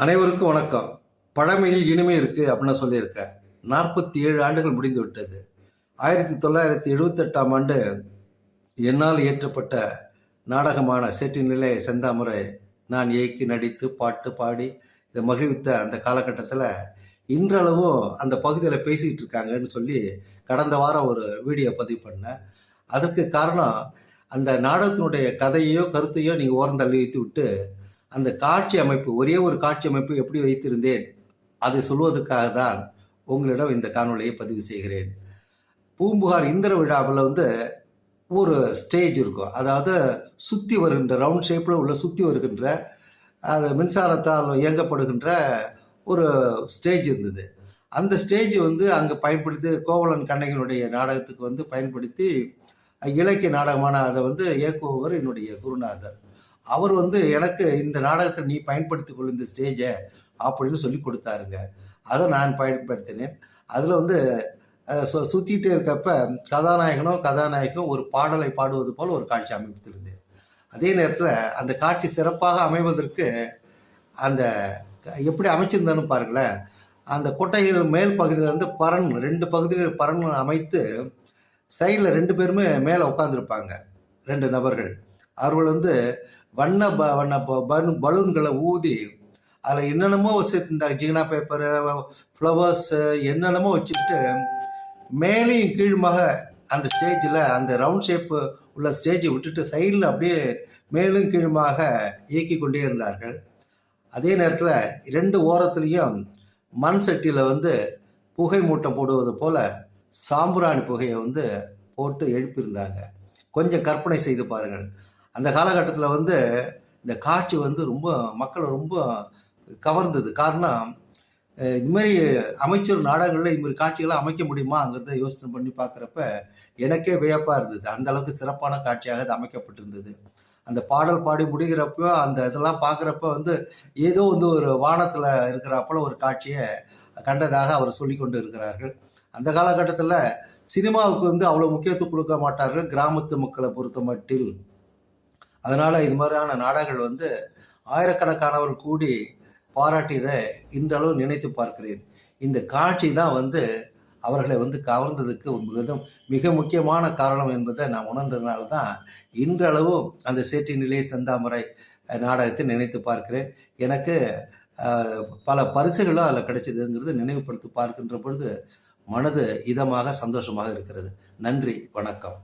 அனைவருக்கும் வணக்கம். பழமையில் இனிமை இருக்கு அப்படின்னு சொல்லியிருக்கேன். 47 ஆண்டுகள் முடிந்து விட்டது. 1978ஆம் ஆண்டு என்னால் இயற்றப்பட்ட நாடகமான சேற்றினிலே செந்தாமரை நான் இயக்கி நடித்து பாட்டு பாடி இதை மகிழ்வித்த அந்த காலகட்டத்தில் இன்றளவும் அந்த பகுதியில் பேசிக்கிட்டு இருக்காங்கன்னு சொல்லி கடந்த வாரம் ஒரு வீடியோ பதிவு பண்ணேன். அதற்கு காரணம் அந்த நாடகத்தினுடைய கதையோ கருத்தையோ நீங்கள் ஓரம் தள்ளி வைத்து விட்டு அந்த காட்சி அமைப்பு, ஒரே ஒரு காட்சி அமைப்பு எப்படி வைத்திருந்தேன் அதை சொல்வதற்காக தான் உங்களிடம் இந்த காணொலியை பதிவு செய்கிறேன். பூம்புகார் இந்திர விழாவில் ஒரு ஸ்டேஜ் இருக்கும். அதாவது சுற்றி வருகின்ற ரவுண்ட் ஷேப்பில் உள்ள சுற்றி வருகின்ற அது மின்சாரத்தால் இயங்கப்படுகின்ற ஒரு ஸ்டேஜ் இருந்தது. அந்த ஸ்டேஜ் அங்கே பயன்படுத்தி கோவலன் கண்ணகியினுடைய நாடகத்துக்கு பயன்படுத்தி இலக்கிய நாடகமான அதை இயக்குபவர் என்னுடைய குருநாதர். அவர் எனக்கு இந்த நாடகத்தை நீ பயன்படுத்தி கொள்ள இந்த ஸ்டேஜை அப்படின்னு சொல்லி கொடுத்தாருங்க. அதை நான் பயன்படுத்தினேன். அதில் சுற்றிகிட்டே இருக்கப்ப கதாநாயகனும் ஒரு பாடலை பாடுவது போல் ஒரு காட்சி அமைத்திருந்தேன். அதே நேரத்தில் அந்த காட்சி சிறப்பாக அமைவதற்கு அந்த எப்படி அமைச்சிருந்தேன்னு பாருங்களேன். அந்த கொட்டைகள் மேல் பகுதியில் பரன் 2 பகுதியில் பரன் அமைத்து சைடில் 2 பேருமே மேலே உட்காந்துருப்பாங்க. 2 நபர்கள். அவர்கள் வண்ண பலூன்களை ஊதி அதில் என்னென்னமோ சேர்த்துருந்தாங்க. ஜீனா பேப்பரு, ஃப்ளவர்ஸு என்னென்னமோ வச்சுக்கிட்டு மேலேயும் கீழுமாக அந்த ஸ்டேஜில் அந்த ரவுண்ட் ஷேப்பு உள்ள ஸ்டேஜை விட்டுட்டு சைடில் அப்படியே மேலும் கீழுமாக இயக்கி கொண்டே இருந்தார்கள். அதே நேரத்தில் 2 ஓரத்துலேயும் மண் சட்டியில் புகை மூட்டம் போடுவது போல் சாம்பிராணி புகையை போட்டு எழுப்பியிருந்தாங்க. கொஞ்சம் கற்பனை செய்து பாருங்கள். அந்த காலகட்டத்தில் இந்த காட்சி ரொம்ப மக்களை ரொம்ப கவர்ந்தது. காரணம், இதுமாரி அமைச்சர் நாடகங்களில் இதுமாரி காட்சிகளாக அமைக்க முடியுமாங்கிறத யோசனை பண்ணி பார்க்குறப்ப எனக்கே வியப்பாக இருந்தது. அந்த அளவுக்கு சிறப்பான காட்சியாக அது அமைக்கப்பட்டிருந்தது. அந்த பாடல் பாடி முடிகிறப்போ அந்த இதெல்லாம் பார்க்குறப்ப ஏதோ ஒரு வானத்தில் இருக்கிறப்போல ஒரு காட்சியை கண்டதாக அவர் சொல்லி கொண்டு இருக்கிறார்கள். அந்த காலகட்டத்தில் சினிமாவுக்கு அவ்வளோ முக்கியத்துவம் கொடுக்க மாட்டார்கள் கிராமத்து மக்களை பொறுத்த மட்டில். அதனால் இது மாதிரியான நாடகங்கள் ஆயிரக்கணக்கானவர் கூடி பாராட்டியதை இன்றளவு நினைத்து பார்க்கிறேன். இந்த காட்சி தான் அவர்களை கவர்ந்ததுக்கு மிக முக்கியமான காரணம் என்பதை நான் உணர்ந்ததுனால தான் இன்றளவும் அந்த சேற்றினிலே செந்தாமரை நாடகத்தை நினைத்து பார்க்கிறேன். எனக்கு பல பரிசுகளும் அதில் கிடைச்சதுங்கிறது நினைவுபடுத்தி பார்க்கின்ற பொழுது மனது இதமாக சந்தோஷமாக இருக்கிறது. நன்றி, வணக்கம்.